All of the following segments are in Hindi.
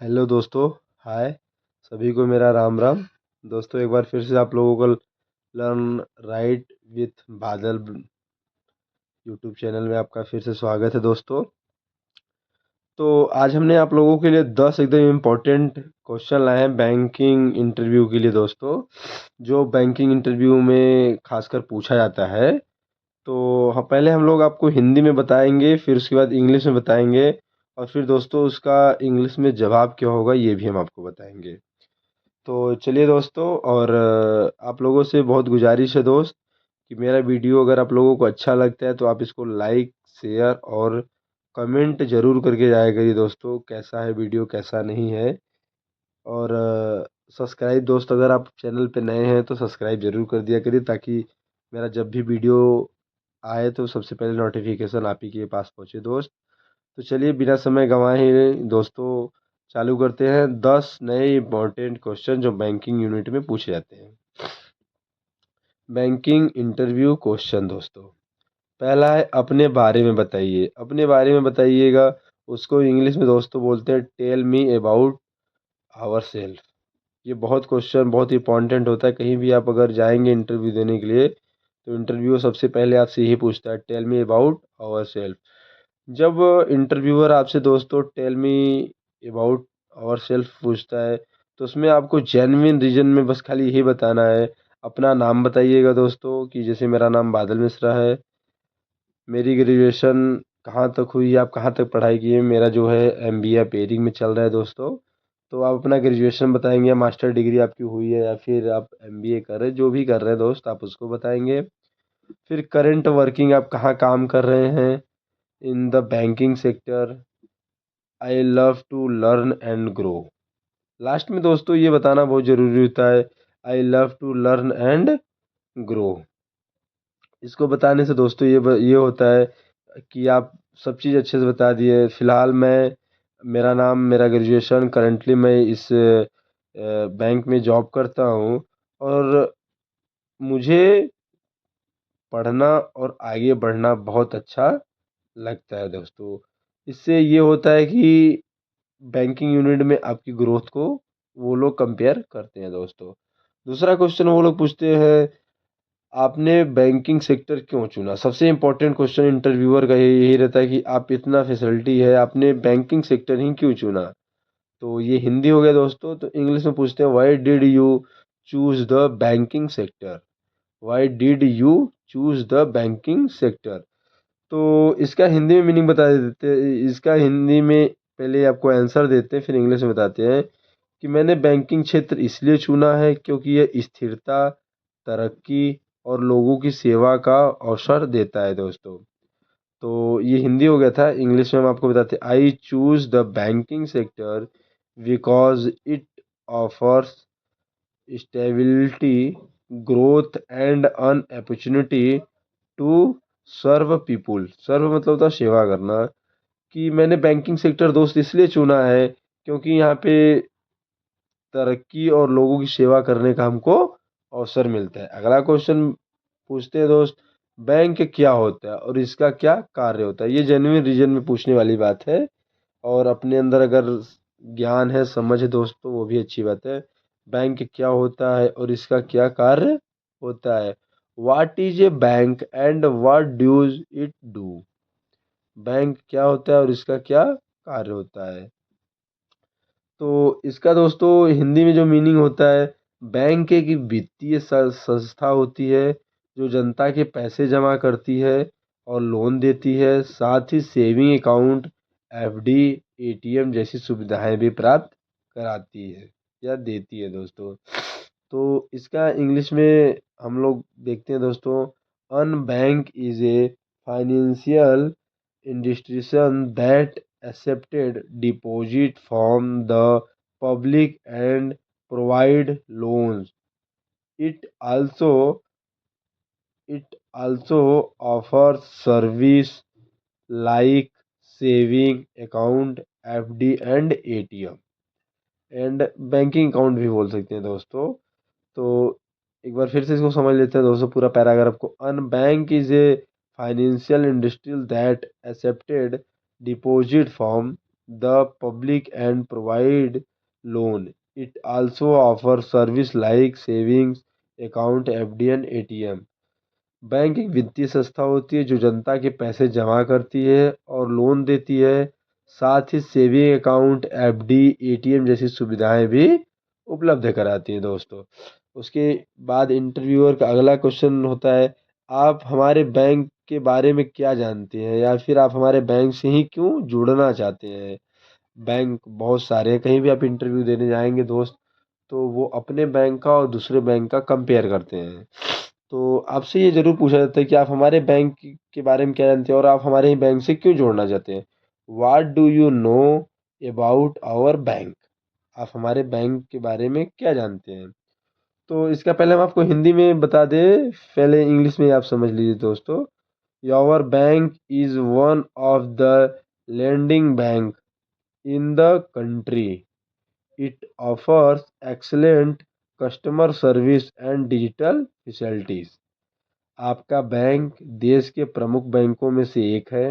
हेलो दोस्तों। हाय सभी को मेरा राम राम। दोस्तों एक बार फिर से आप लोगों को लर्न राइट विथ बादल यूट्यूब चैनल में आपका फिर से स्वागत है दोस्तों। तो आज हमने आप लोगों के लिए 10 एकदम इम्पोर्टेंट क्वेश्चन लाए हैं बैंकिंग इंटरव्यू के लिए दोस्तों, जो बैंकिंग इंटरव्यू में खासकर पूछा जाता है। तो पहले हम लोग आपको हिंदी में बताएंगे, फिर उसके बाद इंग्लिश में बताएंगे, और फिर दोस्तों उसका इंग्लिश में जवाब क्या होगा ये भी हम आपको बताएंगे। तो चलिए दोस्तों, और आप लोगों से बहुत गुजारिश है दोस्त कि मेरा वीडियो अगर आप लोगों को अच्छा लगता है तो आप इसको लाइक, शेयर और कमेंट ज़रूर करके जाया करिए दोस्तों, कैसा है वीडियो कैसा नहीं है। और सब्सक्राइब दोस्त, अगर आप चैनल पे नए हैं तो सब्सक्राइब ज़रूर कर दिया करिए, ताकि मेरा जब भी वीडियो आए तो सबसे पहले नोटिफिकेशन आप ही के पास पहुँचे दोस्त। तो चलिए बिना समय गंवाए दोस्तों चालू करते हैं 10 नए इम्पोर्टेंट क्वेश्चन जो बैंकिंग यूनिट में पूछे जाते हैं। बैंकिंग इंटरव्यू क्वेश्चन दोस्तों, पहला है अपने बारे में बताइए। अपने बारे में बताइएगा, उसको इंग्लिश में दोस्तों बोलते हैं tell me about our self. ये बहुत क्वेश्चन बहुत इंपॉर्टेंट होता है। कहीं भी आप अगर जाएंगे इंटरव्यू देने के लिए तो इंटरव्यू सबसे पहले आपसे यही पूछता है tell me about our self. जब इंटरव्यूअर आपसे दोस्तों tell me about our self पूछता है तो उसमें आपको जेन्युइन रीजन में बस खाली यही बताना है। अपना नाम बताइएगा दोस्तों, कि जैसे मेरा नाम बादल मिश्रा है, मेरी ग्रेजुएशन कहाँ तक हुई, आप कहाँ तक पढ़ाई किए। मेरा जो है एमबीए पेरिंग में चल रहा है दोस्तों। तो आप अपना ग्रेजुएशन बताएंगे, मास्टर डिग्री आपकी हुई है या फिर आप एमबीए कर रहे हैं, जो भी कर रहे हैं दोस्त आप उसको बताएंगे। फिर करंट वर्किंग, आप कहाँ काम कर रहे हैं in the banking sector. I love to learn and grow. Last में दोस्तों ये बताना बहुत ज़रूरी होता है, I love to learn and grow. इसको बताने से दोस्तों ये होता है कि आप सब चीज़ अच्छे से बता दिए। फ़िलहाल मैं, मेरा नाम, मेरा ग्रेजुएशन, करंटली मैं इस बैंक में जॉब करता हूँ, और मुझे पढ़ना और आगे बढ़ना बहुत अच्छा लगता है दोस्तों। इससे ये होता है कि बैंकिंग यूनिट में आपकी ग्रोथ को वो लोग कंपेयर करते हैं दोस्तों। दूसरा क्वेश्चन वो लोग पूछते हैं आपने बैंकिंग सेक्टर क्यों चुना। सबसे इम्पोर्टेंट क्वेश्चन इंटरव्यूअर का यही रहता है कि आप इतना फैसिलिटी है, आपने बैंकिंग सेक्टर ही क्यों चुना। तो ये हिंदी हो गया दोस्तों। तो इंग्लिश में पूछते हैं why did you choose the banking sector. Why did you choose the banking sector. तो इसका हिंदी में मीनिंग बता देते हैं। इसका हिंदी में पहले आपको आंसर देते हैं, फिर इंग्लिश में बताते हैं कि मैंने बैंकिंग क्षेत्र इसलिए चुना है क्योंकि यह स्थिरता, तरक्की और लोगों की सेवा का अवसर देता है दोस्तों। तो ये हिंदी हो गया था। इंग्लिश में हम आपको बताते हैं I choose the banking sector because it offers stability, growth and an opportunity to serve people. Serve मतलब होता है सेवा करना। कि मैंने बैंकिंग सेक्टर दोस्त इसलिए चुना है क्योंकि यहाँ पे तरक्की और लोगों की सेवा करने का हमको अवसर मिलता है। अगला क्वेश्चन पूछते हैं दोस्त, बैंक क्या होता है और इसका क्या कार्य होता है। ये जेन्युइन रीजन में पूछने वाली बात है, और अपने अंदर अगर ज्ञान है, समझ है दोस्तों, वो भी अच्छी बात है। बैंक क्या होता है और इसका क्या कार्य होता है। What is a bank and what does it do. Bank क्या होता है और इसका क्या कार्य होता है। तो इसका दोस्तों हिंदी में जो मीनिंग होता है, बैंक एक वित्तीय संस्था होती है जो जनता के पैसे जमा करती है और लोन देती है, साथ ही सेविंग अकाउंट, एफडी, एटीएम जैसी सुविधाएं भी प्राप्त कराती है या देती है दोस्तों। तो इसका इंग्लिश में हम लोग देखते हैं दोस्तों, an bank is a financial institution that accepted deposit from the public and provide loans. It also it also offers service like saving account, FD and ATM and banking account भी बोल सकते हैं दोस्तों। तो एक बार फिर से इसको समझ लेते हैं दोस्तों पूरा पैराग्राफ को। An bank is a financial industrial that accepted deposit form the public and provide loan. It also offers service like savings account, FD and ATM. Bank एक वित्तीय संस्था होती है जो जनता के पैसे जमा करती है और लोन देती है। साथ ही सेविंग अकाउंट, एफडी, एटीएम जैसी सुविधाएं भी उपलब्ध कराती है दोस्तों। उसके बाद इंटरव्यूअर का अगला क्वेश्चन होता है, आप हमारे बैंक के बारे में क्या जानते हैं या फिर आप हमारे बैंक से ही क्यों जुड़ना चाहते हैं। बैंक बहुत सारे हैं, कहीं भी आप इंटरव्यू देने जाएंगे दोस्त तो वो अपने बैंक का और दूसरे बैंक का कंपेयर करते हैं। तो आपसे ये ज़रूर पूछा जाता है कि आप हमारे बैंक के बारे में क्या जानते हैं और आप हमारे ही बैंक से क्यों जोड़ना चाहते हैं। What do you know about our bank. आप हमारे बैंक के बारे में क्या जानते हैं। तो इसका पहले हम आपको हिंदी में बता दें, पहले इंग्लिश में आप समझ लीजिए दोस्तों। Your bank is one of the lending bank in the country. It offers excellent customer service and digital facilities. आपका बैंक देश के प्रमुख बैंकों में से एक है।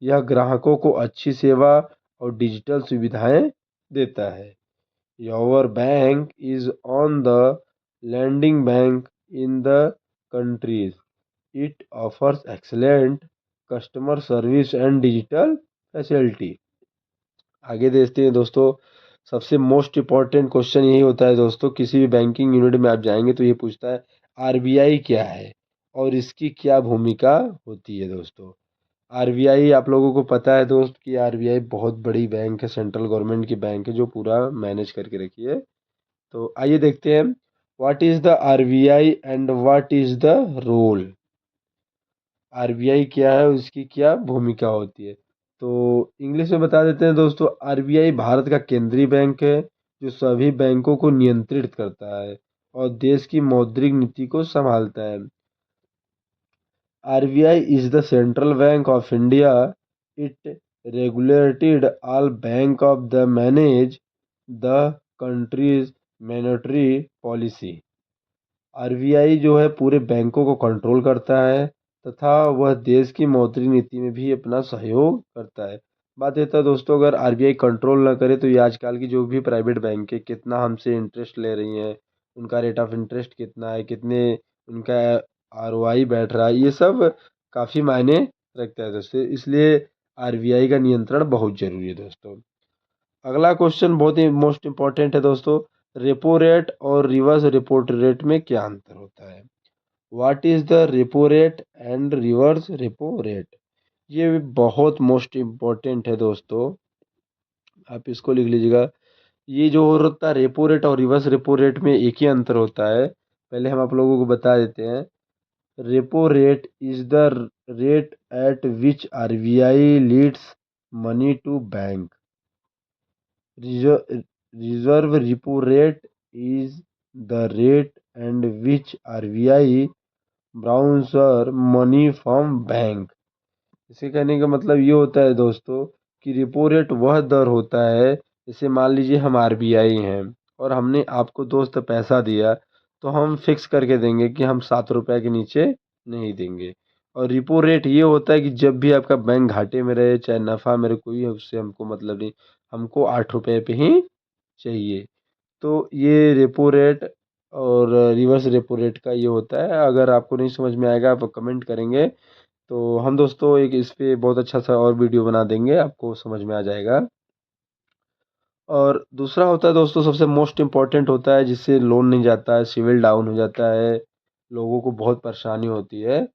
यह ग्राहकों को अच्छी सेवा और डिजिटल सुविधाएं देता है। Your bank is on the lending bank in the countries. It offers excellent customer service and digital facility. आगे देखते हैं दोस्तों। सबसे मोस्ट इम्पॉर्टेंट क्वेश्चन यही होता है दोस्तों, किसी भी बैंकिंग यूनिट में आप जाएंगे तो ये पूछता है आरबीआई क्या है और इसकी क्या भूमिका होती है दोस्तों। आरबीआई आप लोगों को पता है दोस्त कि आरबीआई बहुत बड़ी बैंक है, सेंट्रल गवर्नमेंट की बैंक है जो पूरा मैनेज करके रखी है। तो आइए देखते हैं, what is the RBI and what is the role. RBI क्या है, उसकी क्या भूमिका होती है। तो इंग्लिश में बता देते हैं दोस्तों। आरबीआई भारत का केंद्रीय बैंक है जो सभी बैंकों को नियंत्रित करता है और देश की मौद्रिक नीति को संभालता है। RBI is the central bank of India. It regulated all bank of the manage the countries monetary policy. RBI जो है पूरे बैंकों को कंट्रोल करता है तथा वह देश की मौद्रिक नीति में भी अपना सहयोग करता है। बात ये था दोस्तों, अगर आरबीआई कंट्रोल ना करे तो ये आजकल की जो भी प्राइवेट बैंक है कितना हमसे इंटरेस्ट ले रही हैं, उनका रेट ऑफ इंटरेस्ट कितना है, कितने उनका आरओआई बैठ रहा है, ये सब काफ़ी मायने रखता है दोस्तों। इसलिए आरबीआई का नियंत्रण बहुत जरूरी है दोस्तों। अगला क्वेश्चन बहुत ही मोस्ट इम्पॉर्टेंट है दोस्तों। रेपो रेट और रिवर्स रेपो रेट में क्या अंतर होता है। What is the repo rate and reverse repo rate. ये बहुत मोस्ट इम्पॉर्टेंट है दोस्तों, आप इसको लिख लीजिएगा। ये जो होता है रेपो रेट और रिवर्स रेपो रेट में एक ही अंतर होता है, पहले हम आप लोगों को बता देते हैं। Repo rate is the rate at which RBI leads money to bank. Reserve repo rate is the rate and which RBI borrows money from bank। इसे कहने का मतलब ये होता है दोस्तों कि रिपो रेट वह दर होता है, जैसे मान लीजिए हम आरबीआई हैं और हमने आपको दोस्त पैसा दिया तो हम फिक्स करके देंगे कि हम 7 रुपये के नीचे नहीं देंगे। और रिपो रेट ये होता है कि जब भी आपका बैंक घाटे में रहे चाहे नफ़ा में रहे, कोई उससे हमको मतलब नहीं, हमको 8 रुपये पे ही चाहिए। तो ये रेपो रेट और रिवर्स रेपो रेट का ये होता है। अगर आपको नहीं समझ में आएगा आप कमेंट करेंगे तो हम दोस्तों एक इस पे बहुत अच्छा सा और वीडियो बना देंगे, आपको समझ में आ जाएगा। और दूसरा होता है दोस्तों, सबसे मोस्ट इम्पॉर्टेंट होता है जिससे लोन नहीं जाता है, सिविल डाउन हो जाता है, लोगों को बहुत परेशानी होती है।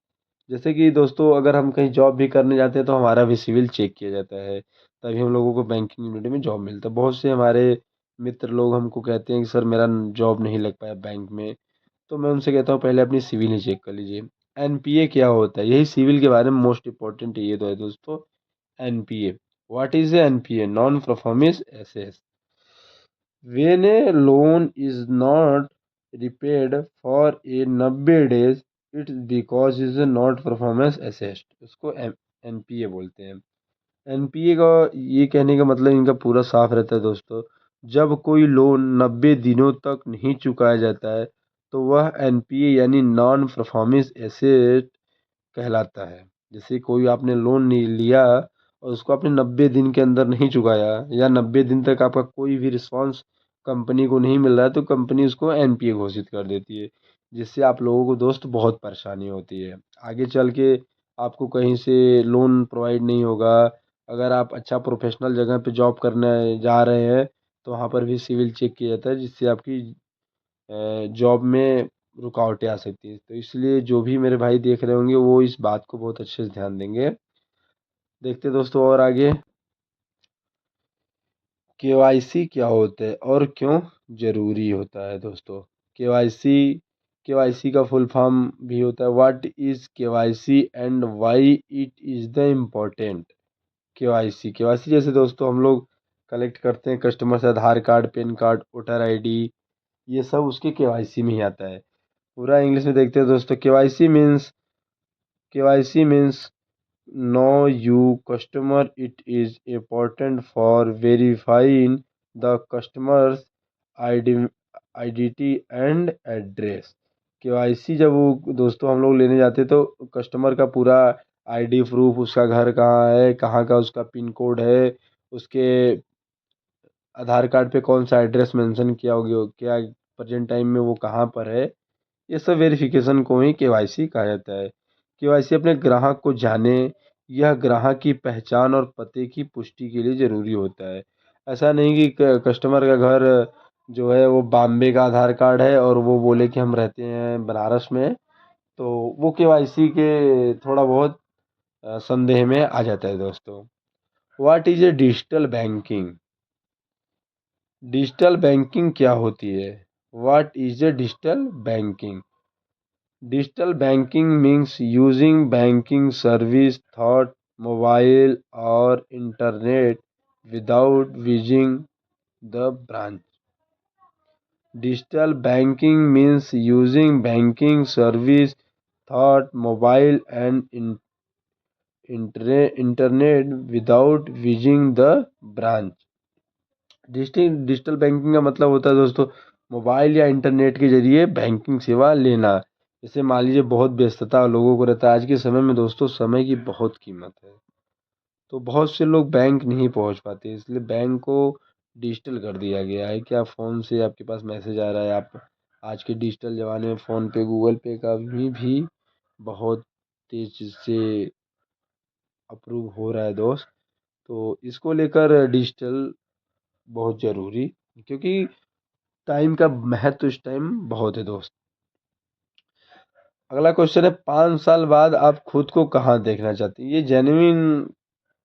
जैसे कि दोस्तों अगर हम कहीं जॉब भी करने जाते हैं तो हमारा भी सिविल चेक किया जाता है, तभी हम लोगों को बैंकिंग यूनिट में जॉब मिलता है। बहुत से हमारे मित्र लोग हमको कहते हैं कि सर मेरा जॉब नहीं लग पाया बैंक में, तो मैं उनसे कहता हूँ पहले अपनी सिविल ही चेक कर लीजिए। एनपीए क्या होता है, यही सिविल के बारे में मोस्ट इम्पोर्टेंट ये तो है दोस्तों। NPA, what is NPA, non performance एसेस। When a loan is not repaid for a 90 days, it's because is not performance assessed। उसको एनपीए बोलते हैं। एनपीए का ये कहने का मतलब इनका पूरा साफ रहता है दोस्तों। जब कोई लोन 90 दिनों तक नहीं चुकाया जाता है तो वह एनपीए यानी नॉन परफॉर्मेंस एसेट कहलाता है। जैसे कोई आपने लोन नहीं लिया और उसको आपने 90 दिन के अंदर नहीं चुकाया या 90 दिन तक आपका कोई भी रिस्पॉन्स कंपनी को नहीं मिल रहा है, तो कंपनी उसको एनपीए घोषित कर देती है, जिससे आप लोगों को दोस्त बहुत परेशानी होती है। आगे चल के आपको कहीं से लोन प्रोवाइड नहीं होगा। अगर आप अच्छा प्रोफेशनल जगह पे जॉब करने जा रहे हैं, तो वहाँ पर भी सिविल चेक किया जाता है, जिससे आपकी जॉब में रुकावटें आ सकती हैं। तो इसलिए जो भी मेरे भाई देख रहे होंगे वो इस बात को बहुत अच्छे से ध्यान देंगे। देखते हैं दोस्तों और आगे, केवाईसी क्या होता है और क्यों जरूरी होता है दोस्तों। केवाईसी केवाईसी का फुल फॉर्म भी होता है, what is KYC and why it is the important. KYC जैसे दोस्तों हम लोग कलेक्ट करते हैं कस्टमर से Aadhaar card, PAN card, voter ID, ये सब उसके केवाईसी में ही आता है। पूरा इंग्लिश में देखते हैं दोस्तों। KYC means know you customer. It is important for verifying the customer's ID, identity and address। KYC जब वो दोस्तों हम लोग लेने जाते हैं, तो कस्टमर का पूरा आईडी प्रूफ, उसका घर कहाँ है, कहाँ का उसका पिन कोड है, उसके आधार कार्ड पे कौन सा एड्रेस मेंशन किया होगा, क्या प्रेजेंट टाइम में वो कहाँ पर है, ये सब वेरिफिकेशन को ही केवाईसी कहा जाता है। केवाईसी अपने ग्राहक को जाने, यह ग्राहक की पहचान और पते की पुष्टि के लिए ज़रूरी होता है। ऐसा नहीं कि कस्टमर का घर जो है वो बॉम्बे का आधार कार्ड है और वो बोले कि हम रहते हैं बनारस में, तो वो केवाईसी के थोड़ा बहुत संदेह में आ जाता है दोस्तों। What is A digital banking. Digital banking क्या होती है। What is A digital banking. Digital banking means using banking service through mobile or internet without visiting the branch. Digital banking means using banking service through mobile and internet without visiting the branch. Digital banking का मतलब होता है दोस्तों मोबाइल या इंटरनेट के जरिए बैंकिंग सेवा लेना। जैसे मान लीजिए बहुत व्यस्तता लोगों को रहता है, आज के समय में दोस्तों समय की बहुत कीमत है, तो बहुत से लोग बैंक नहीं पहुंच पाते, इसलिए बैंक को डिजिटल कर दिया गया है कि आप फ़ोन से आपके पास मैसेज आ रहा है। आप आज के डिजिटल ज़माने में फ़ोन पे, गूगल पे का भी बहुत तेज़ से अप्रूव हो रहा है दोस्त। तो इसको लेकर डिजिटल बहुत ज़रूरी, क्योंकि टाइम का महत्व इस टाइम बहुत है दोस्त। अगला क्वेश्चन है, 5 साल बाद आप खुद को कहाँ देखना चाहते हैं। ये जेन्युइन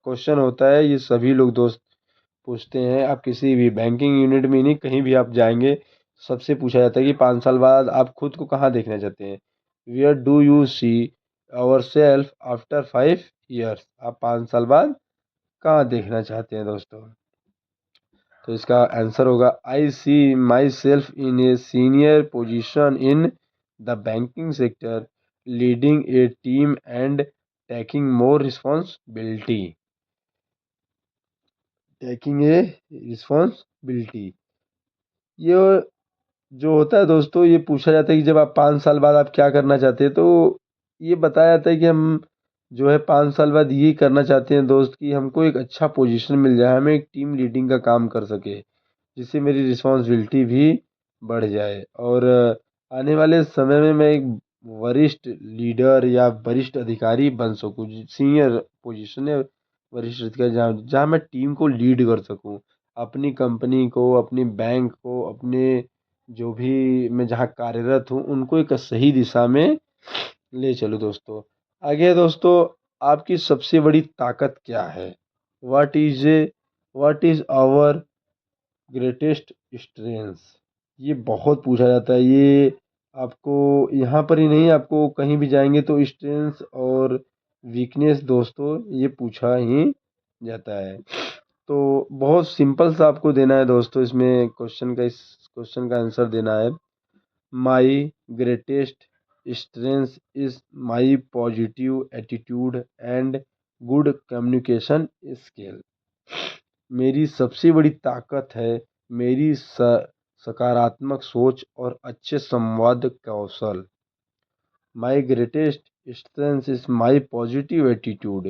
क्वेश्चन होता है, ये सभी लोग दोस्त पूछते हैं। आप किसी भी बैंकिंग यूनिट में नहीं, कहीं भी आप जाएंगे, सबसे पूछा जाता है कि 5 साल बाद आप खुद को कहाँ देखना चाहते हैं। Where do you see our self after 5 years. आप 5 साल बाद कहाँ देखना चाहते हैं दोस्तों। तो इसका आंसर होगा, I see myself in a senior position in the banking sector, leading a team and taking more responsibility. Taking a responsibility, ये जो होता है दोस्तों, ये पूछा जाता है कि जब आप 5 साल बाद आप क्या करना चाहते हैं, तो ये बताया जाता है कि हम जो है 5 साल बाद ये करना चाहते हैं दोस्त कि हमको एक अच्छा पोजीशन मिल जाए, हमें एक टीम लीडिंग का काम कर सके, जिससे मेरी रिस्पॉन्सिबिलिटी भी बढ़ जाए और आने वाले समय में मैं एक वरिष्ठ लीडर या वरिष्ठ अधिकारी बन सकूं। सीनियर पोजीशन है वरिष्ठ अधिकारी, जहाँ जहाँ मैं टीम को लीड कर सकूं, अपनी कंपनी को, अपनी बैंक को, अपने जो भी मैं जहाँ कार्यरत हूँ उनको एक सही दिशा में ले चलूँ दोस्तों। आगे है दोस्तों, आपकी सबसे बड़ी ताकत क्या है। What is a what is our greatest strength. ये बहुत पूछा जाता है, ये आपको यहाँ पर ही नहीं, आपको कहीं भी जाएंगे तो स्ट्रेंथ और वीकनेस दोस्तों ये पूछा ही जाता है। तो बहुत सिंपल सा आपको देना है दोस्तों, इसमें इस क्वेश्चन का आंसर देना है। माई greatest strength is my positive attitude and good communication skill. मेरी सबसे बड़ी ताकत है मेरी सकारात्मक सोच और अच्छे संवाद कौशल। My greatest strength is my positive attitude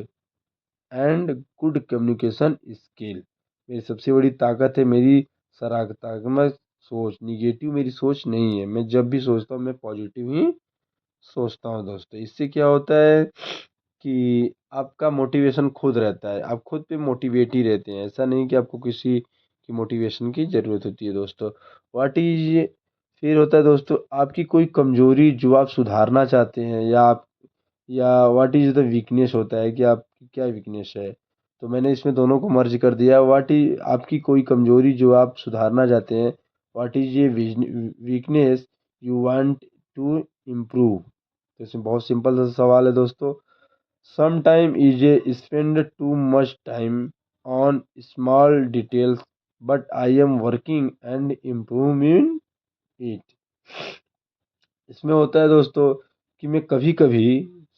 and good communication skill. मेरी सबसे बड़ी ताकत है मेरी सकारात्मक सोच, निगेटिव मेरी सोच नहीं है। मैं जब भी सोचता हूँ मैं पॉजिटिव ही सोचता हूँ दोस्तों। इससे क्या होता है कि आपका मोटिवेशन खुद रहता है, आप खुद पे मोटिवेट ही रहते हैं। ऐसा नहीं कि आपको किसी की मोटिवेशन की ज़रूरत होती है दोस्तों। व्हाट इज फिर होता है दोस्तों आपकी कोई कमज़ोरी जो आप सुधारना चाहते हैं, या व्हाट इज़ द वीकनेस होता है कि आपकी क्या वीकनेस है। तो मैंने इसमें दोनों को मर्ज कर दिया। व्हाट इज आपकी कोई कमज़ोरी जो आप सुधारना चाहते हैं, व्हाट इज ये weakness you want to improve. तो इसमें बहुत सिंपल सा सवाल है दोस्तों। Sometime EJ spend too much time on small details, but I am working and improving it। इसमें होता है दोस्तों कि मैं कभी कभी,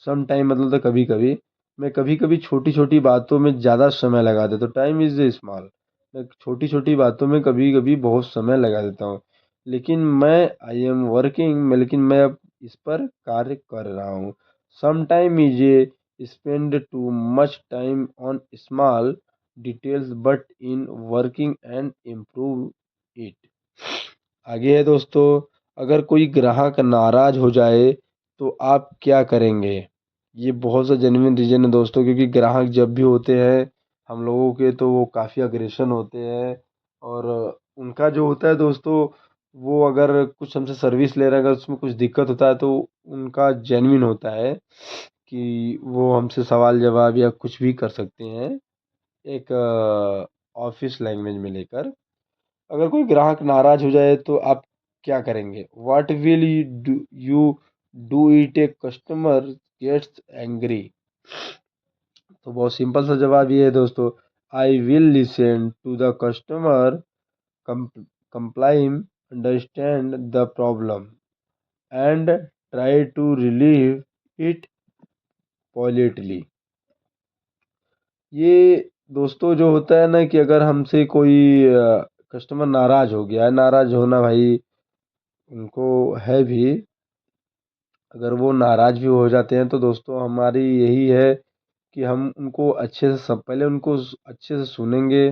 सम टाइम मतलब तो कभी कभी, मैं कभी कभी छोटी छोटी बातों में ज़्यादा समय लगा देता हूँ। Time is small. मैं छोटी छोटी बातों में कभी कभी बहुत समय लगा देता हूँ, लेकिन मैं आई एम वर्किंग में, लेकिन मैं अब इस पर कार्य कर रहा हूँ। Some time is spend too much time on small details but in working and improve it. आगे है दोस्तों, अगर कोई ग्राहक नाराज हो जाए तो आप क्या करेंगे। ये बहुत सा जेन्युइन रीजन है दोस्तों, क्योंकि ग्राहक जब भी होते हैं हम लोगों के, तो वो काफ़ी अग्रेशन होते हैं। और उनका जो होता है दोस्तों, वो अगर कुछ हमसे सर्विस ले रहे हैं, अगर उसमें कुछ दिक्कत होता है तो उनका जेन्युइन होता है कि वो हमसे सवाल जवाब या कुछ भी कर सकते हैं, एक ऑफिस लैंग्वेज में लेकर। अगर कोई ग्राहक नाराज हो जाए तो आप क्या करेंगे। What will you do it a customer gets angry. तो बहुत सिंपल सा जवाब ये है दोस्तों, I will listen to the customer, complain, understand the problem and try to relieve it politely. ये दोस्तों जो होता है ना कि अगर हमसे कोई कस्टमर नाराज हो गया है, नाराज होना भाई उनको है भी, अगर वो नाराज भी हो जाते हैं तो दोस्तों हमारी यही है कि हम उनको अच्छे से, सब पहले उनको अच्छे से सुनेंगे।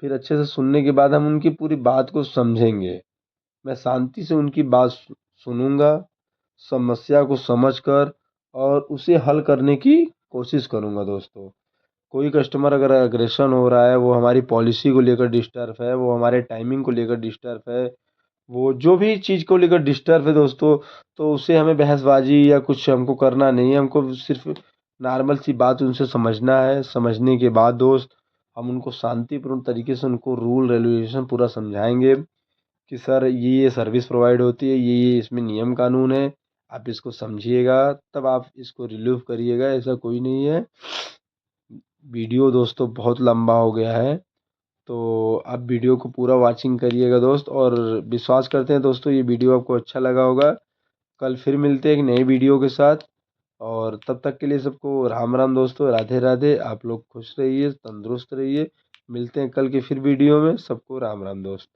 फिर अच्छे से सुनने के बाद हम उनकी पूरी बात को समझेंगे। मैं शांति से उनकी बात सुनूंगा, समस्या को समझकर और उसे हल करने की कोशिश करूंगा दोस्तों। कोई कस्टमर अगर अग्रेशन हो रहा है, वो हमारी पॉलिसी को लेकर डिस्टर्ब है, वो हमारे टाइमिंग को लेकर डिस्टर्ब है, वो जो भी चीज़ को लेकर डिस्टर्ब है दोस्तों, तो उसे हमें बहसबाजी या कुछ हमको करना नहीं है। हमको सिर्फ नॉर्मल सी बात उनसे समझना है। समझने के बाद दोस्त हम उनको शांतिपूर्ण तरीके से उनको रूल रेगुलेशन पूरा समझाएंगे कि सर ये सर्विस प्रोवाइड होती है, ये इसमें नियम कानून है, आप इसको समझिएगा तब आप इसको रिलीव करिएगा, ऐसा कोई नहीं है। वीडियो दोस्तों बहुत लंबा हो गया है, तो आप वीडियो को पूरा वॉचिंग करिएगा दोस्त। और विश्वास करते हैं दोस्तों ये वीडियो आपको अच्छा लगा होगा। कल फिर मिलते हैं एक नई वीडियो के साथ, और तब तक के लिए सबको राम राम दोस्तों, राधे राधे। आप लोग खुश रहिए, तंदुरुस्त रहिए। मिलते हैं कल के फिर वीडियो में। सबको राम राम दोस्त।